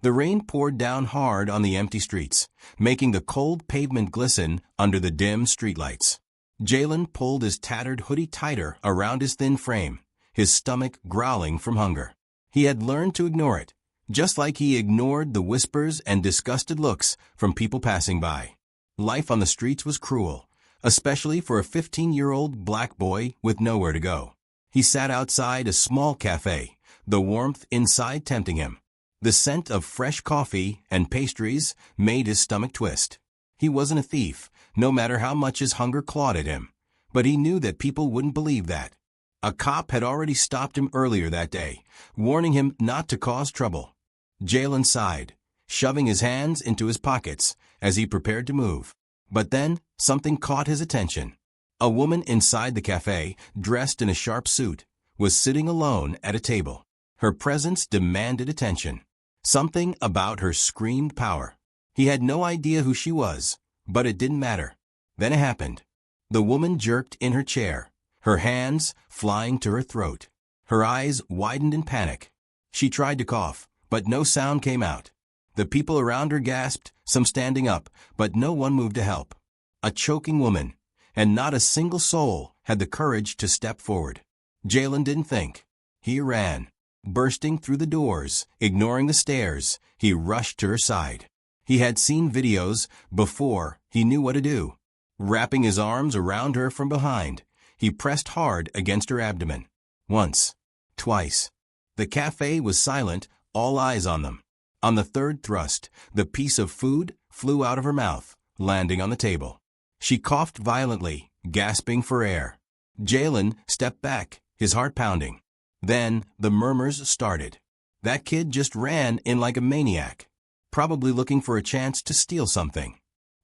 The rain poured down hard on the empty streets, making the cold pavement glisten under the dim streetlights. Jalen pulled his tattered hoodie tighter around his thin frame, his stomach growling from hunger. He had learned to ignore it, just like he ignored the whispers and disgusted looks from people passing by. Life on the streets was cruel, especially for a 15-year-old black boy with nowhere to go. He sat outside a small cafe, the warmth inside tempting him. The scent of fresh coffee and pastries made his stomach twist. He wasn't a thief, no matter how much his hunger clawed at him, but he knew that people wouldn't believe that. A cop had already stopped him earlier that day, warning him not to cause trouble. Jalen sighed, shoving his hands into his pockets as he prepared to move. But then, something caught his attention. A woman inside the cafe, dressed in a sharp suit, was sitting alone at a table. Her presence demanded attention. Something about her screamed power. He had no idea who she was, but it didn't matter. Then it happened. The woman jerked in her chair, her hands flying to her throat. Her eyes widened in panic. She tried to cough, but no sound came out. The people around her gasped, some standing up, but no one moved to help. A choking woman, and not a single soul had the courage to step forward. Jalen didn't think. He ran. Bursting through the doors, ignoring the stares, he rushed to her side. He had seen videos before. He knew what to do. Wrapping his arms around her from behind, he pressed hard against her abdomen. Once. Twice. The cafe was silent, all eyes on them. On the third thrust, the piece of food flew out of her mouth, landing on the table. She coughed violently, gasping for air. Jalen stepped back, his heart pounding. Then the murmurs started. That kid just ran in like a maniac, probably looking for a chance to steal something.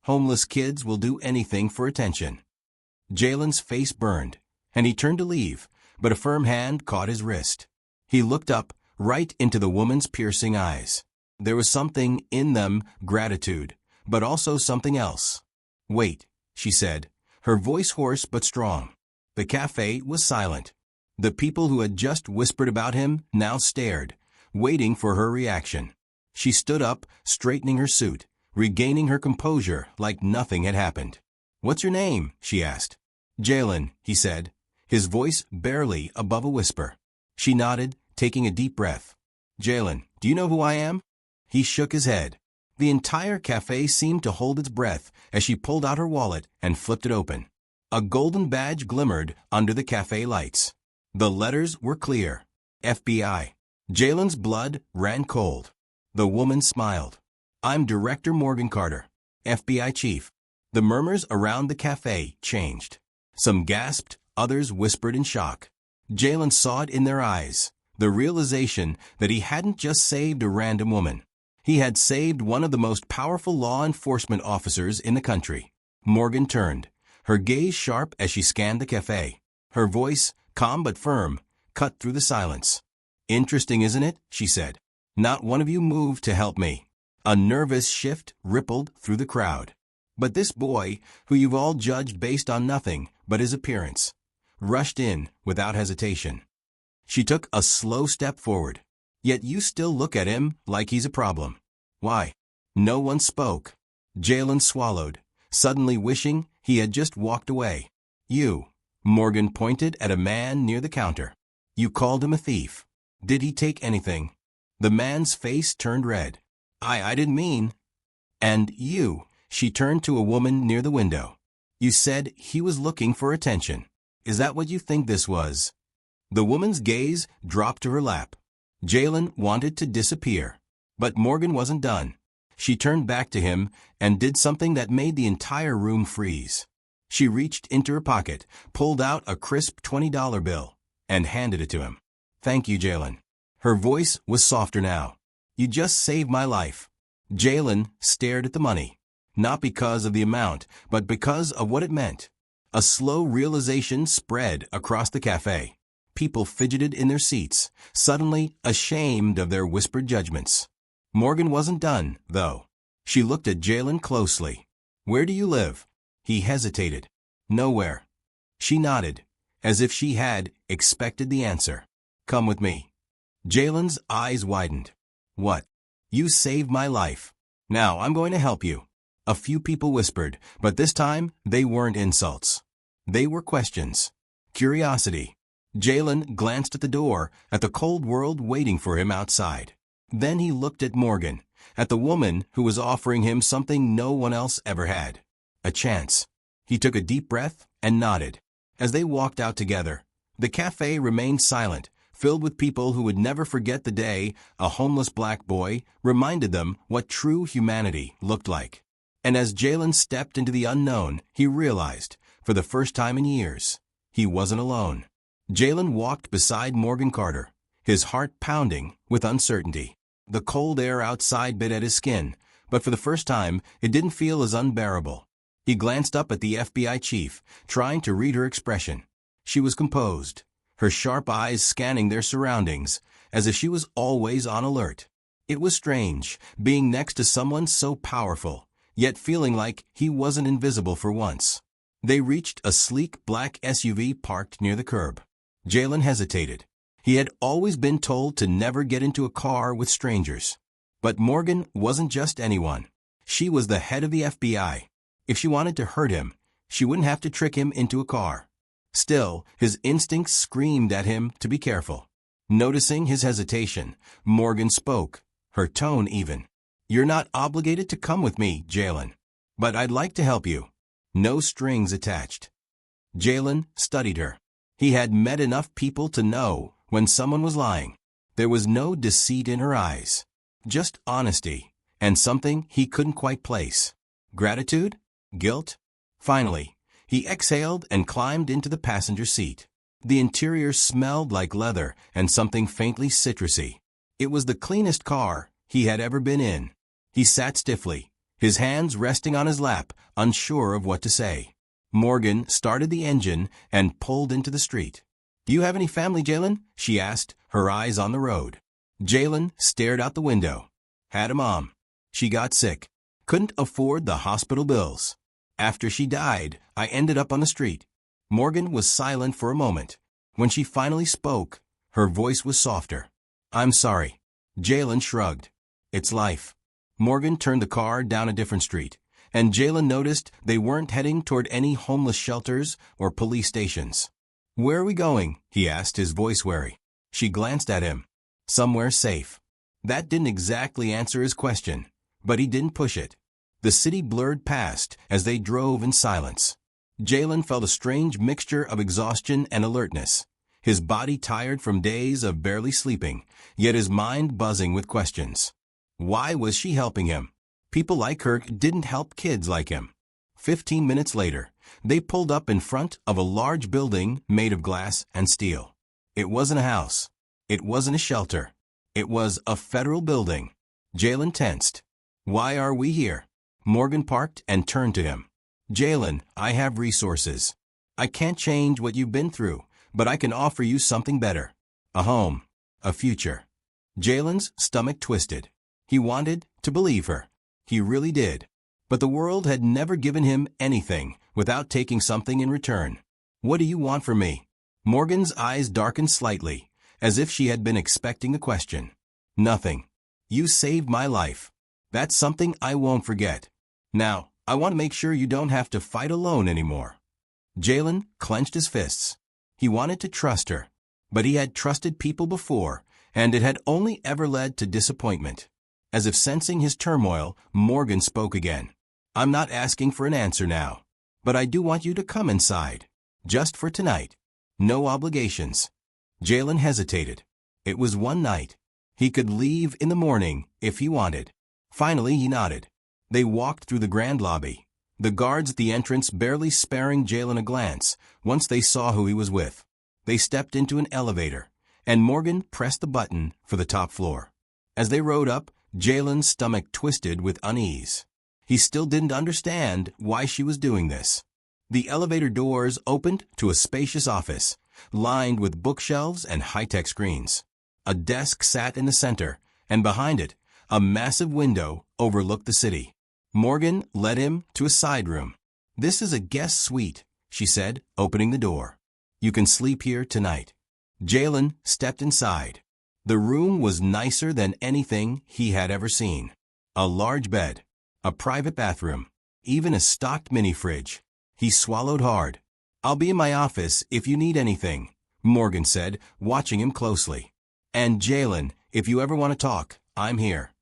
Homeless kids will do anything for attention. Jalen's face burned, and he turned to leave, but a firm hand caught his wrist. He looked up, right into the woman's piercing eyes. There was something in them, gratitude, but also something else. "Wait," she said, her voice hoarse but strong. The cafe was silent. The people who had just whispered about him now stared, waiting for her reaction. She stood up, straightening her suit, regaining her composure like nothing had happened. "What's your name?" she asked. "Jalen," he said, his voice barely above a whisper. She nodded, taking a deep breath. "Jalen, do you know who I am?" He shook his head. The entire cafe seemed to hold its breath as she pulled out her wallet and flipped it open. A golden badge glimmered under the cafe lights. The letters were clear. FBI. Jalen's blood ran cold. The woman smiled. "I'm Director Morgan Carter, FBI Chief." The murmurs around the cafe changed. Some gasped, others whispered in shock. Jalen saw it in their eyes, the realization that he hadn't just saved a random woman. He had saved one of the most powerful law enforcement officers in the country. Morgan turned, her gaze sharp as she scanned the cafe. Her voice, calm but firm, cut through the silence. "Interesting, isn't it?" she said. "Not one of you moved to help me." A nervous shift rippled through the crowd. But this boy, who you've all judged based on nothing but his appearance, rushed in without hesitation. She took a slow step forward. "Yet you still look at him like he's a problem. Why?" No one spoke. Jalen swallowed, suddenly wishing he had just walked away. "You." Morgan pointed at a man near the counter. "You called him a thief. Did he take anything?" The man's face turned red. I didn't mean." "And you," she turned to a woman near the window. "You said he was looking for attention. Is that what you think this was?" The woman's gaze dropped to her lap. Jalen wanted to disappear, but Morgan wasn't done. She turned back to him and did something that made the entire room freeze. She reached into her pocket, pulled out a crisp $20 bill, and handed it to him. "Thank you, Jalen." Her voice was softer now. "You just saved my life." Jalen stared at the money, not because of the amount, but because of what it meant. A slow realization spread across the cafe. People fidgeted in their seats, suddenly ashamed of their whispered judgments. Morgan wasn't done, though. She looked at Jalen closely. "Where do you live?" He hesitated. "Nowhere." She nodded, as if she had expected the answer. "Come with me." Jalen's eyes widened. "What?" You saved my life. Now I'm going to help you." A few people whispered, but this time they weren't insults. They were questions. Curiosity. Jalen glanced at the door, at the cold world waiting for him outside. Then he looked at Morgan, at the woman who was offering him something no one else ever had. A chance. He took a deep breath and nodded. As they walked out together, the cafe remained silent, filled with people who would never forget the day a homeless black boy reminded them what true humanity looked like. And as Jalen stepped into the unknown, he realized, for the first time in years, he wasn't alone. Jalen walked beside Morgan Carter, his heart pounding with uncertainty. The cold air outside bit at his skin, but for the first time, it didn't feel as unbearable. He glanced up at the FBI chief, trying to read her expression. She was composed, her sharp eyes scanning their surroundings, as if she was always on alert. It was strange, being next to someone so powerful, yet feeling like he wasn't invisible for once. They reached a sleek black SUV parked near the curb. Jalen hesitated. He had always been told to never get into a car with strangers. But Morgan wasn't just anyone. She was the head of the FBI. If she wanted to hurt him, she wouldn't have to trick him into a car. Still, his instincts screamed at him to be careful. Noticing his hesitation, Morgan spoke, her tone even. "You're not obligated to come with me, Jalen. But I'd like to help you." No strings attached. Jalen studied her. He had met enough people to know when someone was lying. There was no deceit in her eyes. Just honesty, and something he couldn't quite place. Gratitude? Guilt? Finally, he exhaled and climbed into the passenger seat. The interior smelled like leather and something faintly citrusy. It was the cleanest car he had ever been in. He sat stiffly, his hands resting on his lap, unsure of what to say. Morgan started the engine and pulled into the street. "Do you have any family, Jalen?" she asked, her eyes on the road. Jalen stared out the window. "Had a mom. She got sick. Couldn't afford the hospital bills. After she died, I ended up on the street." Morgan was silent for a moment. When she finally spoke, her voice was softer. "I'm sorry." Jalen shrugged. "It's life." Morgan turned the car down a different street, and Jalen noticed they weren't heading toward any homeless shelters or police stations. "Where are we going?" he asked, his voice wary. She glanced at him. "Somewhere safe." That didn't exactly answer his question, but he didn't push it. The city blurred past as they drove in silence. Jalen felt a strange mixture of exhaustion and alertness, his body tired from days of barely sleeping, yet his mind buzzing with questions. Why was she helping him? People like her didn't help kids like him. 15 minutes later, they pulled up in front of a large building made of glass and steel. It wasn't a house. It wasn't a shelter. It was a federal building. Jalen tensed. "Why are we here?" Morgan parked and turned to him. "Jalen, I have resources. I can't change what you've been through, but I can offer you something better. A home. A future." Jalen's stomach twisted. He wanted to believe her. He really did. But the world had never given him anything without taking something in return. "What do you want from me?" Morgan's eyes darkened slightly, as if she had been expecting a question. "Nothing. You saved my life. That's something I won't forget. Now, I want to make sure you don't have to fight alone anymore." Jalen clenched his fists. He wanted to trust her, but he had trusted people before, and it had only ever led to disappointment. As if sensing his turmoil, Morgan spoke again. "I'm not asking for an answer now, but I do want you to come inside. Just for tonight. No obligations." Jalen hesitated. It was one night. He could leave in the morning if he wanted. Finally, he nodded. They walked through the grand lobby, the guards at the entrance barely sparing Jalen a glance once they saw who he was with. They stepped into an elevator, and Morgan pressed the button for the top floor. As they rode up, Jalen's stomach twisted with unease. He still didn't understand why she was doing this. The elevator doors opened to a spacious office, lined with bookshelves and high-tech screens. A desk sat in the center, and behind it, a massive window overlooked the city. Morgan led him to a side room. "This is a guest suite," she said, opening the door. "You can sleep here tonight." Jalen stepped inside. The room was nicer than anything he had ever seen. A large bed, a private bathroom, even a stocked mini-fridge. He swallowed hard. "I'll be in my office if you need anything," Morgan said, watching him closely. "And Jalen, if you ever want to talk, I'm here."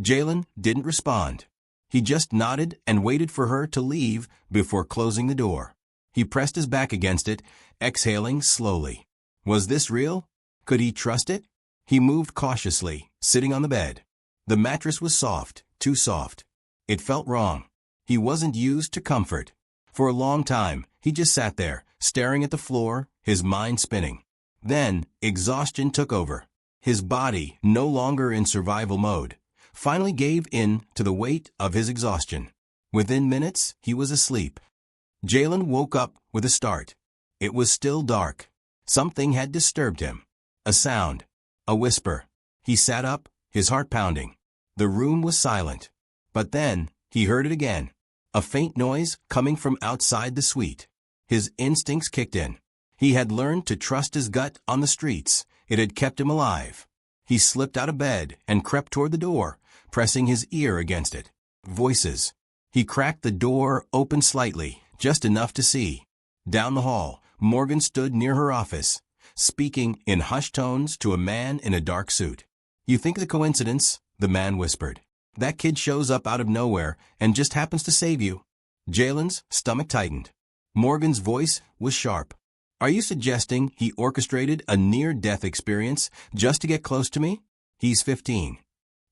Jalen didn't respond. He just nodded and waited for her to leave before closing the door. He pressed his back against it, exhaling slowly. Was this real? Could he trust it? He moved cautiously, sitting on the bed. The mattress was soft, too soft. It felt wrong. He wasn't used to comfort. For a long time, he just sat there, staring at the floor, his mind spinning. Then, exhaustion took over. His body, no longer in survival mode, finally gave in to the weight of his exhaustion. Within minutes, he was asleep. Jalen woke up with a start. It was still dark. Something had disturbed him. A sound. A whisper. He sat up, his heart pounding. The room was silent. But then, he heard it again. A faint noise coming from outside the suite. His instincts kicked in. He had learned to trust his gut on the streets. It had kept him alive. He slipped out of bed and crept toward the door, pressing his ear against it. Voices. He cracked the door open slightly, just enough to see. Down the hall, Morgan stood near her office, speaking in hushed tones to a man in a dark suit. "You think it's a coincidence?" the man whispered. "That kid shows up out of nowhere and just happens to save you." Jalen's stomach tightened. Morgan's voice was sharp. "Are you suggesting he orchestrated a near-death experience just to get close to me? He's 15.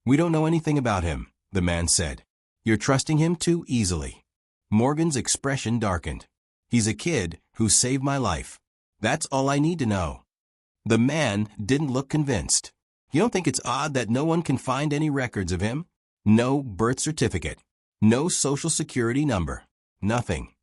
"We don't know anything about him," the man said. "You're trusting him too easily." Morgan's expression darkened. "He's a kid who saved my life. That's all I need to know." The man didn't look convinced. "You don't think it's odd that no one can find any records of him? No birth certificate. No social security number. Nothing."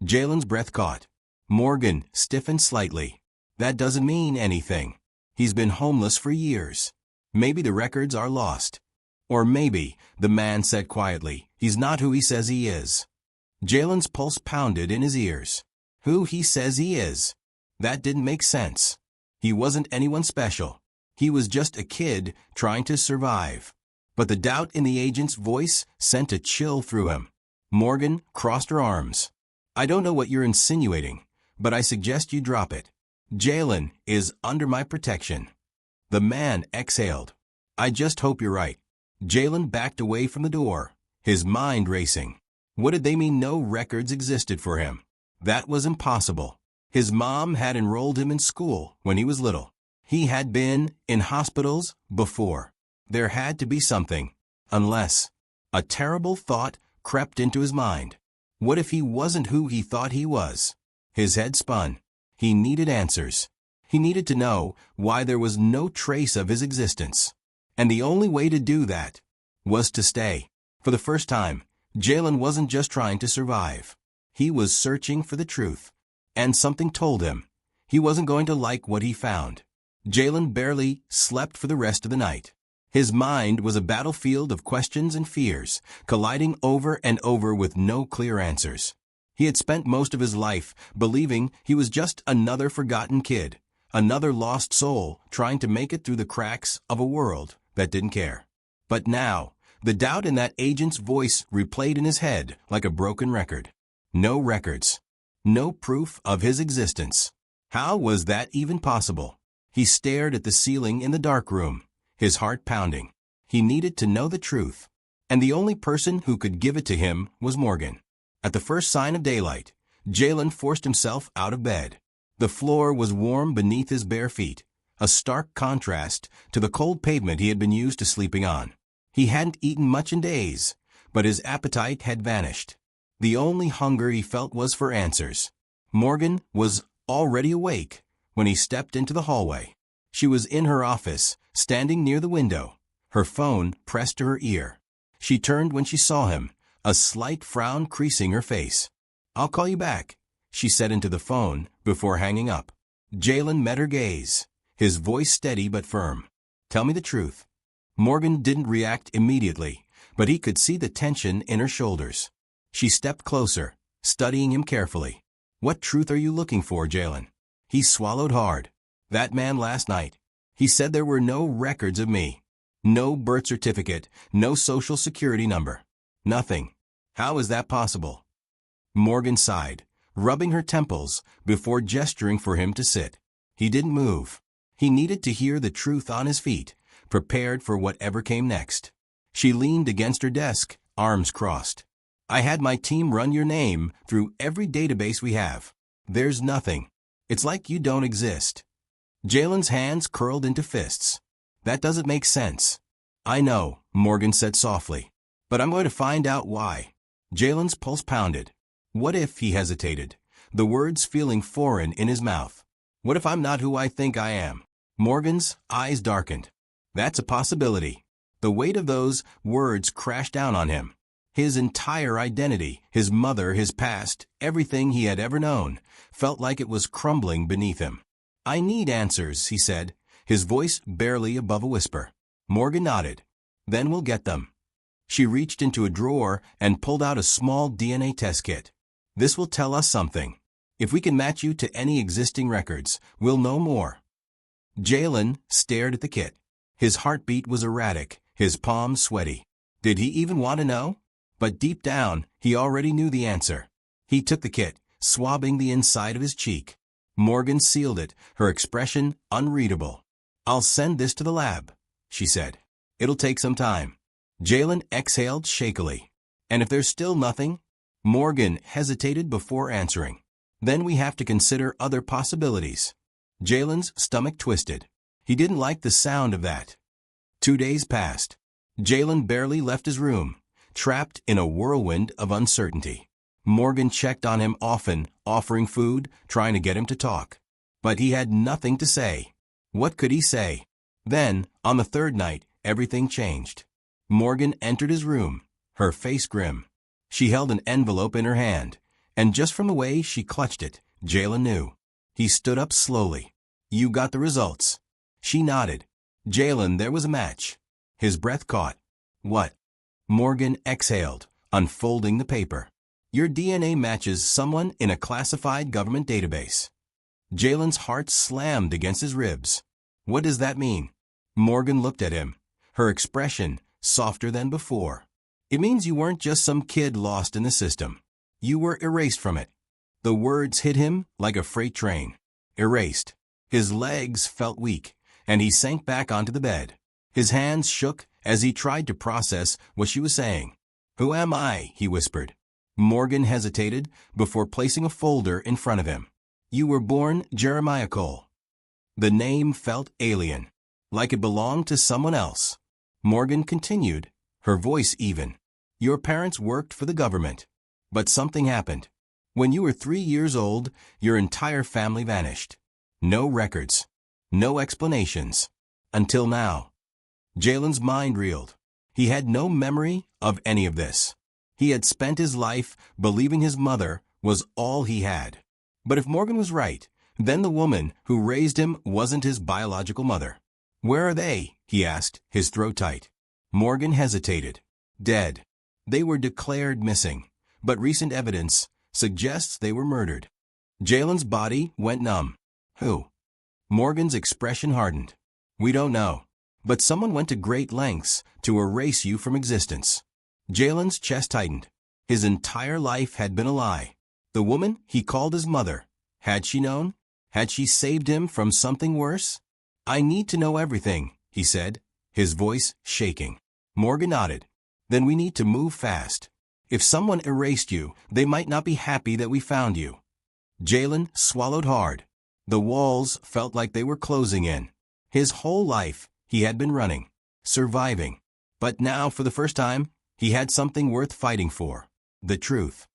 Jalen's breath caught. Morgan stiffened slightly. "That doesn't mean anything. He's been homeless for years. Maybe the records are lost. Or maybe," the man said quietly, "he's not who he says he is." Jalen's pulse pounded in his ears. Who he says he is? That didn't make sense. He wasn't anyone special. He was just a kid trying to survive. But the doubt in the agent's voice sent a chill through him. Morgan crossed her arms. "I don't know what you're insinuating, but I suggest you drop it. Jalen is under my protection." The man exhaled. "I just hope you're right." Jalen backed away from the door, his mind racing. What did they mean no records existed for him? That was impossible. His mom had enrolled him in school when he was little. He had been in hospitals before. There had to be something. Unless. A terrible thought crept into his mind. What if he wasn't who he thought he was? His head spun. He needed answers. He needed to know why there was no trace of his existence. And the only way to do that was to stay. For the first time, Jalen wasn't just trying to survive. He was searching for the truth. And something told him he wasn't going to like what he found. Jalen barely slept for the rest of the night. His mind was a battlefield of questions and fears, colliding over and over with no clear answers. He had spent most of his life believing he was just another forgotten kid, another lost soul trying to make it through the cracks of a world that didn't care. But now, the doubt in that agent's voice replayed in his head like a broken record. No records. No proof of his existence. How was that even possible? He stared at the ceiling in the dark room, his heart pounding. He needed to know the truth. And the only person who could give it to him was Morgan. At the first sign of daylight, Jalen forced himself out of bed. The floor was warm beneath his bare feet, a stark contrast to the cold pavement he had been used to sleeping on. He hadn't eaten much in days, but his appetite had vanished. The only hunger he felt was for answers. Morgan was already awake when he stepped into the hallway. She was in her office, standing near the window, her phone pressed to her ear. She turned when she saw him, a slight frown creasing her face. "I'll call you back," she said into the phone before hanging up. Jalen met her gaze, his voice steady but firm. "Tell me the truth." Morgan didn't react immediately, but he could see the tension in her shoulders. She stepped closer, studying him carefully. "What truth are you looking for, Jalen?" He swallowed hard. "That man last night. He said there were no records of me. No birth certificate, no social security number. Nothing. How is that possible? Morgan sighed, rubbing her temples before gesturing for him to sit. He didn't move. He needed to hear the truth on his feet, prepared for whatever came next. She leaned against her desk, arms crossed. I had my team run your name through every database we have. There's nothing. It's like you don't exist. Jalen's hands curled into fists. That doesn't make sense. I know, Morgan said softly. But I'm going to find out why. Jalen's pulse pounded. What if, he hesitated, the words feeling foreign in his mouth. What if I'm not who I think I am? Morgan's eyes darkened. That's a possibility. The weight of those words crashed down on him. His entire identity, his mother, his past, everything he had ever known, felt like it was crumbling beneath him. I need answers, he said, his voice barely above a whisper. Morgan nodded. Then we'll get them. She reached into a drawer and pulled out a small DNA test kit. This will tell us something. If we can match you to any existing records, we'll know more. Jalen stared at the kit. His heartbeat was erratic, his palms sweaty. Did he even want to know? But deep down, he already knew the answer. He took the kit, swabbing the inside of his cheek. Morgan sealed it, her expression unreadable. I'll send this to the lab, she said. It'll take some time. Jalen exhaled shakily. And if there's still nothing? Morgan hesitated before answering. Then we have to consider other possibilities. Jalen's stomach twisted. He didn't like the sound of that. 2 days passed. Jalen barely left his room, trapped in a whirlwind of uncertainty. Morgan checked on him often, offering food, trying to get him to talk. But he had nothing to say. What could he say? Then, on the third night, everything changed. Morgan entered his room, her face grim. She held an envelope in her hand, and just from the way she clutched it, Jalen knew. He stood up slowly. You got the results. She nodded. Jalen, there was a match. His breath caught. What? Morgan exhaled, unfolding the paper. Your DNA matches someone in a classified government database. Jalen's heart slammed against his ribs. What does that mean? Morgan looked at him, her expression softer than before. It means you weren't just some kid lost in the system. You were erased from it. The words hit him like a freight train. Erased. His legs felt weak, and he sank back onto the bed. His hands shook as he tried to process what she was saying. Who am I? He whispered. Morgan hesitated before placing a folder in front of him. You were born Jeremiah Cole. The name felt alien, like it belonged to someone else. Morgan continued, her voice even. Your parents worked for the government. But something happened. When you were 3 years old, your entire family vanished. No records. No explanations. Until now. Jalen's mind reeled. He had no memory of any of this. He had spent his life believing his mother was all he had. But if Morgan was right, then the woman who raised him wasn't his biological mother. Where are they? He asked, his throat tight. Morgan hesitated. Dead. They were declared missing, but recent evidence suggests they were murdered. Jalen's body went numb. Who? Morgan's expression hardened. We don't know, but someone went to great lengths to erase you from existence. Jalen's chest tightened. His entire life had been a lie. The woman he called his mother, had she known? Had she saved him from something worse? I need to know everything, he said, his voice shaking. Morgan nodded. Then we need to move fast. If someone erased you, they might not be happy that we found you. Jalen swallowed hard. The walls felt like they were closing in. His whole life, he had been running, surviving. But now, for the first time, he had something worth fighting for. The truth.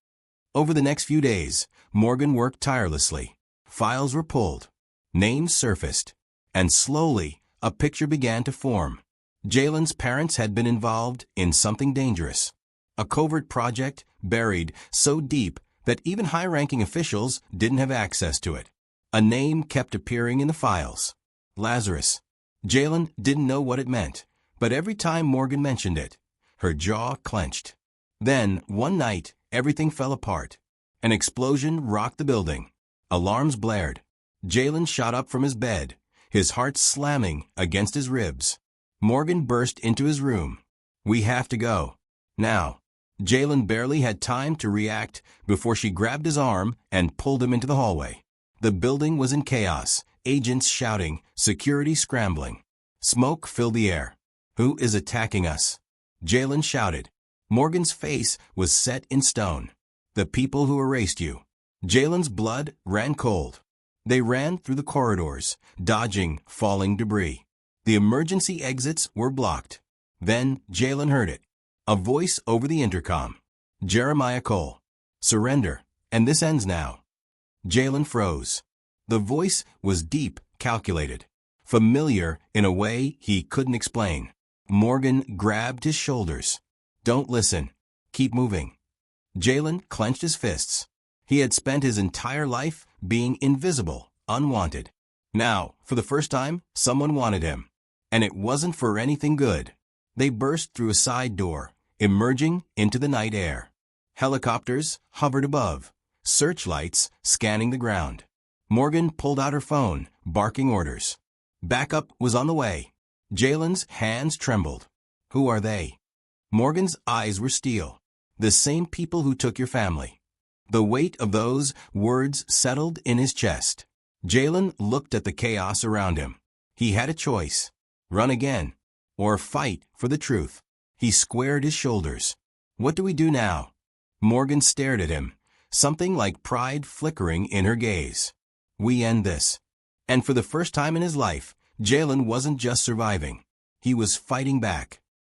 Over the next few days, Morgan worked tirelessly. Files were pulled. Names surfaced. And slowly, a picture began to form. Jalen's parents had been involved in something dangerous. A covert project buried so deep that even high-ranking officials didn't have access to it. A name kept appearing in the files. Lazarus. Jalen didn't know what it meant, but every time Morgan mentioned it, her jaw clenched. Then, one night, everything fell apart. An explosion rocked the building. Alarms blared. Jalen shot up from his bed, his heart slamming against his ribs. Morgan burst into his room. "We have to go. Now." Jalen barely had time to react before she grabbed his arm and pulled him into the hallway. The building was in chaos, agents shouting, security scrambling. Smoke filled the air. "Who is attacking us?" Jalen shouted. Morgan's face was set in stone. "The people who erased you." Jalen's blood ran cold. They ran through the corridors, dodging falling debris. The emergency exits were blocked. Then Jalen heard it. A voice over the intercom. "Jeremiah Cole. Surrender, and this ends now." Jalen froze. The voice was deep, calculated, familiar in a way he couldn't explain. Morgan grabbed his shoulders. "Don't listen. Keep moving." Jalen clenched his fists. He had spent his entire life being invisible, unwanted. Now, for the first time, someone wanted him. And it wasn't for anything good. They burst through a side door, emerging into the night air. Helicopters hovered above, searchlights scanning the ground. Morgan pulled out her phone, barking orders. Backup was on the way. Jalen's hands trembled. "Who are they?" Morgan's eyes were steel. "The same people who took your family." The weight of those words settled in his chest. Jalen looked at the chaos around him. He had a choice: run again, or fight for the truth. He squared his shoulders. "What do we do now?" Morgan stared at him, something like pride flickering in her gaze. "We end this." And for the first time in his life, Jalen wasn't just surviving. He was fighting back.